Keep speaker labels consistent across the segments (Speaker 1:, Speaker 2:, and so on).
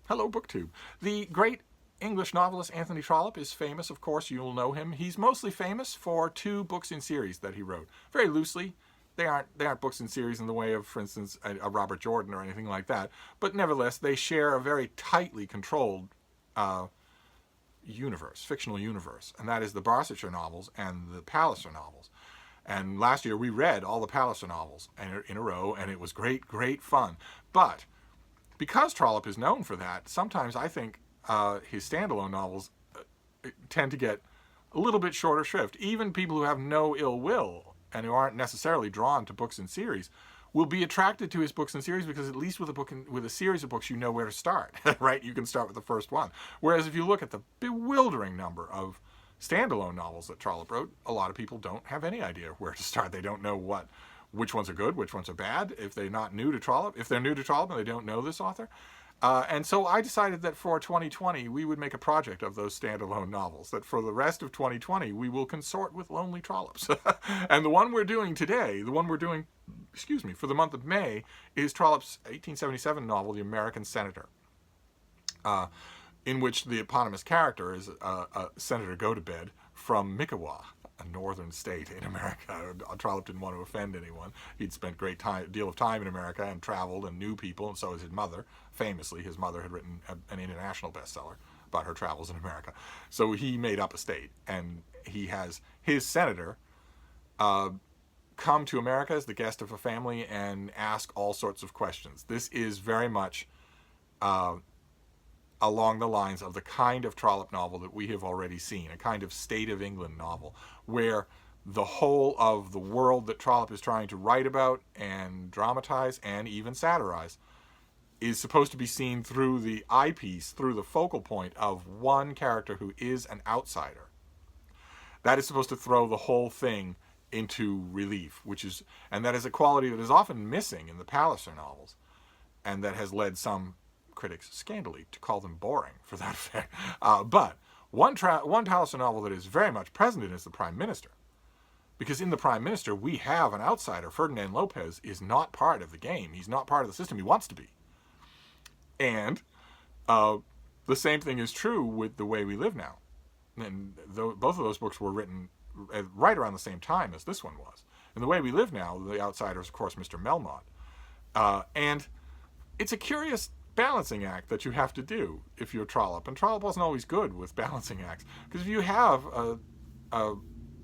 Speaker 1: Hello, BookTube. The great English novelist Anthony Trollope is famous, of course, you'll know him. He's mostly famous for 2 books in series that he wrote. Very loosely. They aren't books in series in the way of, for instance, a Robert Jordan or anything like that. But nevertheless, they share a very tightly controlled universe, fictional universe. And that is the Barsetshire novels and the Palliser novels. And last year we read all the Palliser novels in a row, and it was great, great fun. But because Trollope is known for that, sometimes I think his standalone novels tend to get a little bit shorter shrift. Even people who have no ill will and who aren't necessarily drawn to books in series will be attracted to his books in series, because at least with a series of books, you know where to start, right? You can start with the first one. Whereas if you look at the bewildering number of standalone novels that Trollope wrote, a lot of people don't have any idea where to start. They don't know which ones are good, which ones are bad, if they're not new to Trollope, if they're new to Trollope and they don't know this author. And so I decided that for 2020, we would make a project of those standalone novels, that for the rest of 2020, we will consort with lonely Trollops. And the one we're doing today, for the month of May, is Trollope's 1877 novel, The American Senator, in which the eponymous character is Senator Go-to-Bed from Mickewa, a northern state in America. Trollope didn't want to offend anyone. He'd spent a deal of time in America and traveled and knew people, and so has his mother. Famously, his mother had written an international bestseller about her travels in America. So he made up a state, and he has his senator come to America as the guest of a family and ask all sorts of questions. This is very much along the lines of the kind of Trollope novel that we have already seen, a kind of State of England novel, where the whole of the world that Trollope is trying to write about and dramatize and even satirize is supposed to be seen through the eyepiece, through the focal point of one character who is an outsider. That is supposed to throw the whole thing into relief, and that is a quality that is often missing in the Palliser novels, and that has led some critics scandally to call them boring for that effect. But one Palliser novel that is very much present in is The Prime Minister. Because in The Prime Minister, we have an outsider. Ferdinand Lopez is not part of the game. He's not part of the system. He wants to be. And the same thing is true with The Way We Live Now. And both of those books were written right around the same time as this one was. In The Way We Live Now, the outsider is, of course, Mr. Melmotte. And it's a curious balancing act that you have to do if you're Trollope. And Trollope wasn't always good with balancing acts. Because if you have a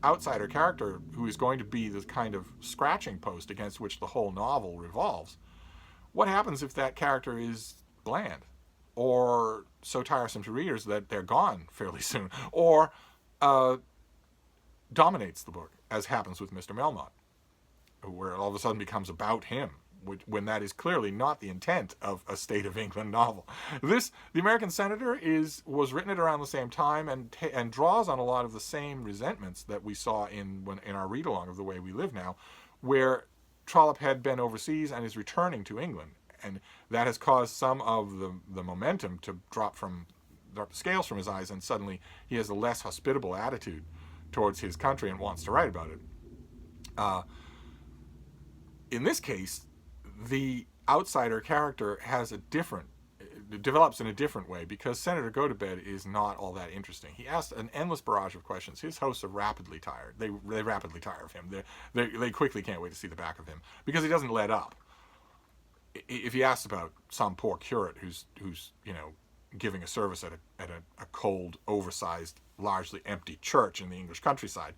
Speaker 1: outsider character who is going to be the kind of scratching post against which the whole novel revolves, what happens if that character is bland, or so tiresome to readers that they're gone fairly soon, or dominates the book, as happens with Mr. Melmotte, where it all of a sudden becomes about him, when that is clearly not the intent of a State of England novel. The American Senator was written at around the same time and draws on a lot of the same resentments that we saw in our read-along of The Way We Live Now, where Trollope had been overseas and is returning to England. And that has caused some of the momentum to drop the scales from his eyes, and suddenly he has a less hospitable attitude towards his country and wants to write about it. In this case, the outsider character develops in a different way, because Senator Go-to-Bed is not all that interesting. He asks an endless barrage of questions. His hosts are rapidly tired. They rapidly tire of him. They quickly can't wait to see the back of him, because he doesn't let up. If he asks about some poor curate who's giving a service at a cold, oversized, largely empty church in the English countryside,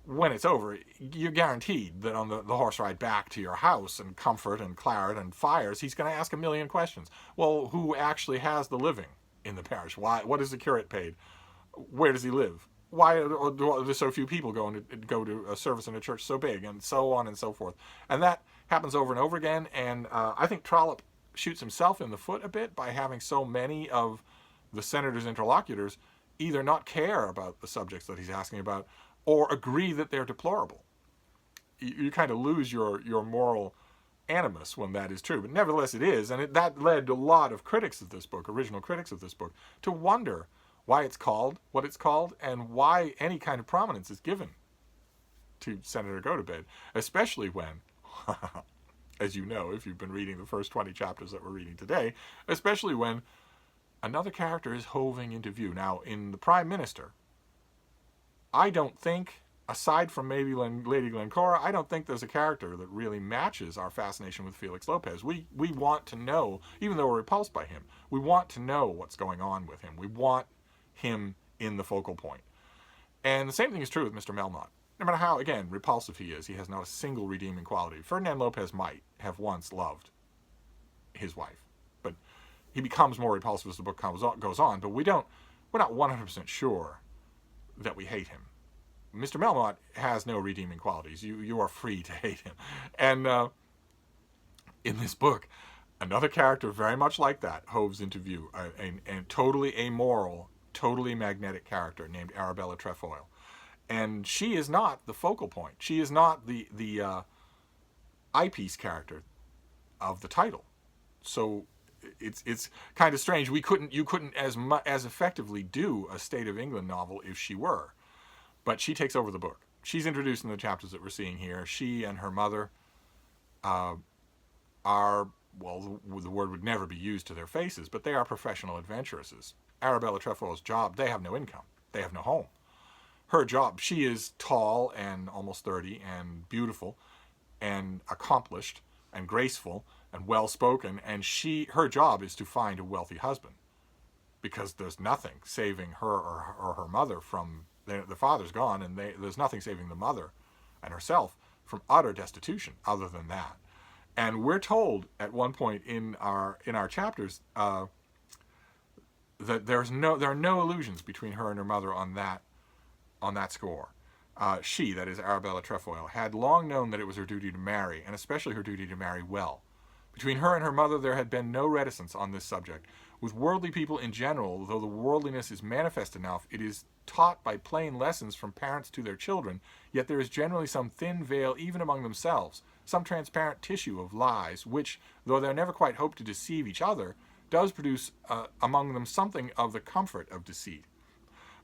Speaker 1: when it's over, you're guaranteed that on the horse ride back to your house and comfort and claret and fires, he's going to ask a million questions. Well, who actually has the living in the parish? Why? What is the curate paid? Where does he live? Why do so few people go to a service in a church so big, and so on and so forth? And that happens over and over again, and I think Trollope shoots himself in the foot a bit by having so many of the senator's interlocutors either not care about the subjects that he's asking about, or agree that they're deplorable. You kind of lose your moral animus when that is true. But nevertheless it is, and that led a lot of critics of this book, original critics of this book, to wonder why it's called what it's called, and why any kind of prominence is given to Senator Go-to-Bed, especially when as you know, if you've been reading the first 20 chapters that we're reading today, especially when another character is hoving into view. Now, in the Prime Minister, I don't think, aside from maybe Lady Glencora, I don't think there's a character that really matches our fascination with Felix Lopez. We want to know, even though we're repulsed by him, we want to know what's going on with him. We want him in the focal point. And the same thing is true with Mr. Melmotte. No matter how, again, repulsive he is, he has not a single redeeming quality. Ferdinand Lopez might have once loved his wife, but he becomes more repulsive as the book goes on, but we're not 100% sure that we hate him. Mr. Melmotte has no redeeming qualities. You are free to hate him. And in this book, another character very much like that hoves into view, a totally amoral, totally magnetic character named Arabella Trefoil. And she is not the focal point. She is not the eyepiece character of the title. So it's kind of strange. You couldn't as effectively do a State of England novel if she were. But she takes over the book. She's introduced in the chapters that we're seeing here. She and her mother are, well, the word would never be used to their faces, but they are professional adventuresses. Arabella Trefoil's job, they have no income. They have no home. Her job, she is tall and almost 30 and beautiful and accomplished and graceful and well-spoken, and her job is to find a wealthy husband, because there's nothing saving her or her mother from, the father's gone, and there's nothing saving the mother and herself from utter destitution other than that. And we're told at one point in our chapters that there are no illusions between her and her mother on that score. She, that is Arabella Trefoil, had long known that it was her duty to marry, and especially her duty to marry well. Between her and her mother there had been no reticence on this subject. With worldly people in general, though the worldliness is manifest enough, it is taught by plain lessons from parents to their children, yet there is generally some thin veil even among themselves, some transparent tissue of lies, which, though they never quite hope to deceive each other, does produce among them something of the comfort of deceit.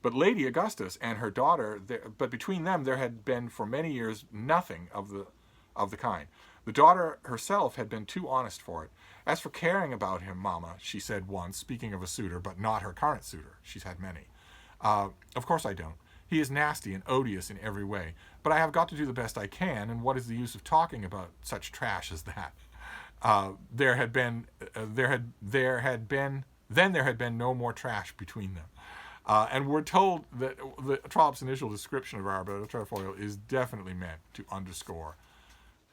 Speaker 1: But Lady Augustus and her daughter, but between them there had been for many years nothing of the kind. The daughter herself had been too honest for it. As for caring about him, Mama, she said once, speaking of a suitor, but not her current suitor. She's had many. Of course I don't. He is nasty and odious in every way, but I have got to do the best I can, and what is the use of talking about such trash as that? There had been no more trash between them. And we're told that Trollope's initial description of Arabella Trefoil is definitely meant to underscore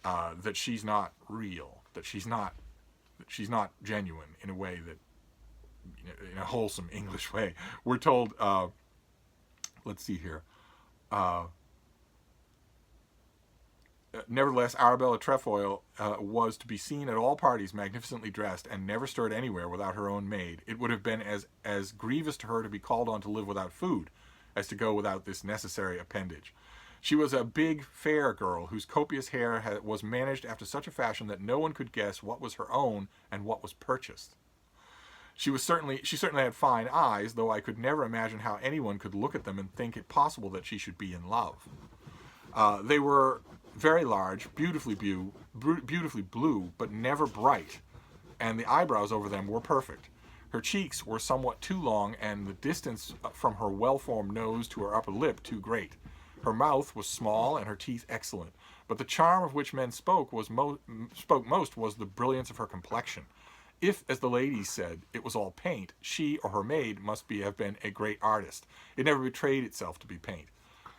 Speaker 1: that she's not real, that she's not genuine in a way that, in a wholesome English way. We're told, let's see here. Nevertheless, Arabella Trefoil was to be seen at all parties magnificently dressed, and never stirred anywhere without her own maid. It would have been as grievous to her to be called on to live without food as to go without this necessary appendage. She was a big, fair girl whose copious hair was managed after such a fashion that no one could guess what was her own and what was purchased. She certainly had fine eyes, though I could never imagine how anyone could look at them and think it possible that she should be in love. They were very large, beautifully blue, but never bright, and the eyebrows over them were perfect. Her cheeks were somewhat too long, and the distance from her well-formed nose to her upper lip too great. Her mouth was small, and her teeth excellent, but the charm of which men spoke most was the brilliance of her complexion. If, as the ladies said, it was all paint, she or her maid must have been a great artist. It never betrayed itself to be paint.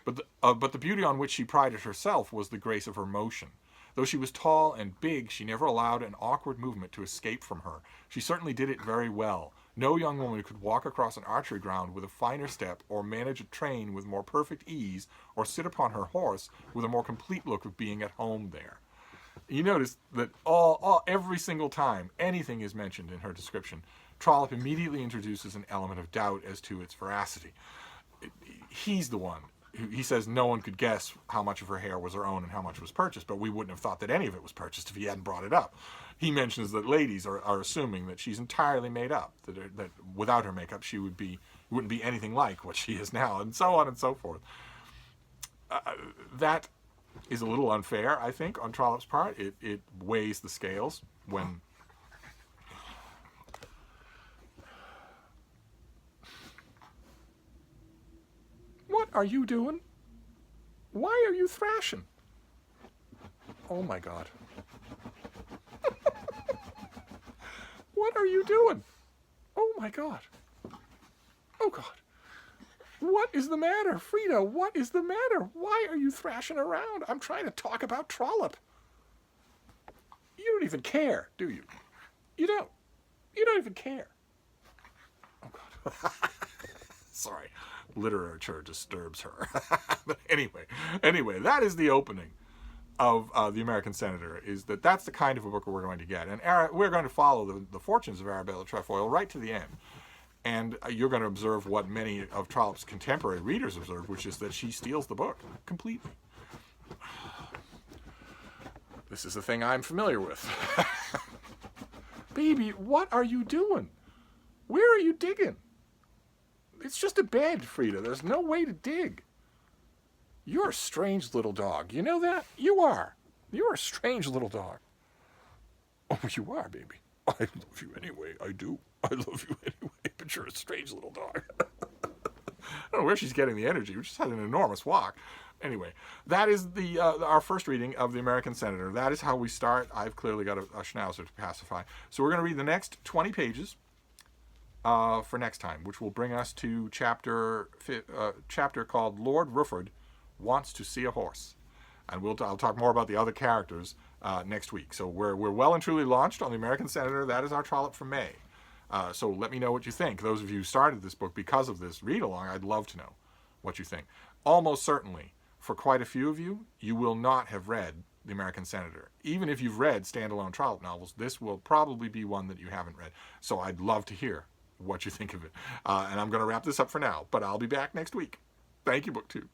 Speaker 1: But the beauty on which she prided herself was the grace of her motion. Though she was tall and big, she never allowed an awkward movement to escape from her. She certainly did it very well. No young woman could walk across an archery ground with a finer step, or manage a train with more perfect ease, or sit upon her horse with a more complete look of being at home there. You notice that every single time anything is mentioned in her description, Trollope immediately introduces an element of doubt as to its veracity. He's the one. He says no one could guess how much of her hair was her own and how much was purchased, but we wouldn't have thought that any of it was purchased if he hadn't brought it up. He mentions that ladies are assuming that she's entirely made up, that without her makeup she wouldn't be anything like what she is now, and so on and so forth. That is a little unfair, I think, on Trollope's part. It weighs the scales when... What are you doing? Why are you thrashing? Oh my God. What are you doing? Oh my God. Oh God. What is the matter? Frida, what is the matter? Why are you thrashing around? I'm trying to talk about Trollope. You don't even care, do you? You don't. You don't even care. Oh God. Sorry. Literature disturbs her. But anyway, that is the opening of The American Senator, is that's the kind of a book we're going to get. And we're going to follow the fortunes of Arabella Trefoil right to the end. And you're going to observe what many of Trollope's contemporary readers observe, which is that she steals the book completely. This is a thing I'm familiar with. Baby, what are you doing? Where are you digging? It's just a bed, Frida. There's no way to dig. You're a strange little dog. You know that? You are. You're a strange little dog. Oh, you are, baby. I love you anyway. I do. I love you anyway. But you're a strange little dog. I don't know where she's getting the energy. We just had an enormous walk. Anyway, that is our first reading of The American Senator. That is how we start. I've clearly got a schnauzer to pacify. So we're going to read the next 20 pages for next time, which will bring us to chapter called Lord Rufford Wants to See a Horse. And I'll talk more about the other characters next week. So we're well and truly launched on The American Senator. That is our Trollope for May. So let me know what you think. Those of you who started this book because of this read-along, I'd love to know what you think. Almost certainly, for quite a few of you, you will not have read The American Senator. Even if you've read standalone Trollope novels, this will probably be one that you haven't read. So I'd love to hear what you think of it. And I'm going to wrap this up for now, but I'll be back next week. Thank you, BookTube.